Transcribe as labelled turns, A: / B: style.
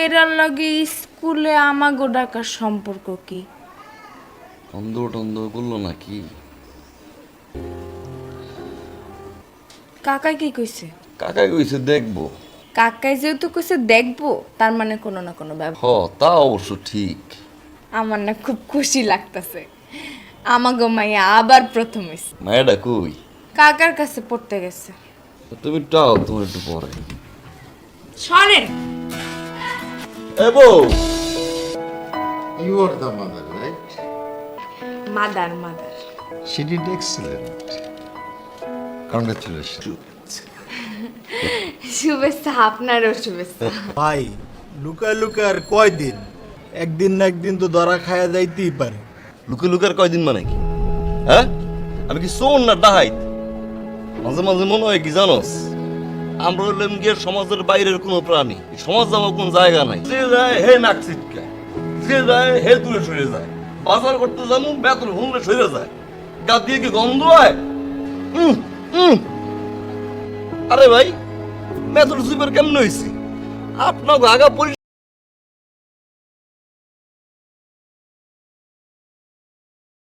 A: Error লগে স্কুলে আমাগো ডাকার সম্পর্ক কি?
B: অন্ধ টন্ধ করলো নাকি?
A: কাকাই কি কইছে?
B: কাকাই কইছে দেখবো।
A: কাকাই যেহেতু কইছে দেখবো, তার মানে কোনো না কোনো ব্যাপার।
B: তা অবশ্য ঠিক।
A: আমার না খুব খুশি লাগতাছে, আমাগো মাইয়া আবার প্রথম হইছে।
B: মায়াটা কই?
A: কাকার কাছে পড়তে গেছে।
B: তুমি টাও, তুমি একটু পরে।
A: সরেন।
B: বউ,
C: You are the mother, right?
A: Mother mother.
C: She did excellent. Congratulations.
A: শুভেচ্ছা, আপনারও শুভেচ্ছা।
D: ভাই লুকা লুকার কয়দিন, একদিন না একদিন তো ধরা খায়া যাইতেই পারে।
B: লুকে লুকার কয়দিন মানে কি? হ্যাঁ, আমি কি শোন না ডাহাইত? মাঝে মাঝে মনে হয় কি জানোস, আমরা হইলাম গিয়ে সমাজের বাইরের কোনো প্রাণী। সমাজ আমার কোন জায়গা নাই। যে যায় হে নাক ছিটকায়, যে যায় হে দূরে সরে যায়। বাজার করতে যাবো বেতন হুমলে সরে যায়। গা দিয়ে কি গন্ধ হয়? আরে ভাই, বেতন সুইপার কেমন হয়েছে? আপনার আগা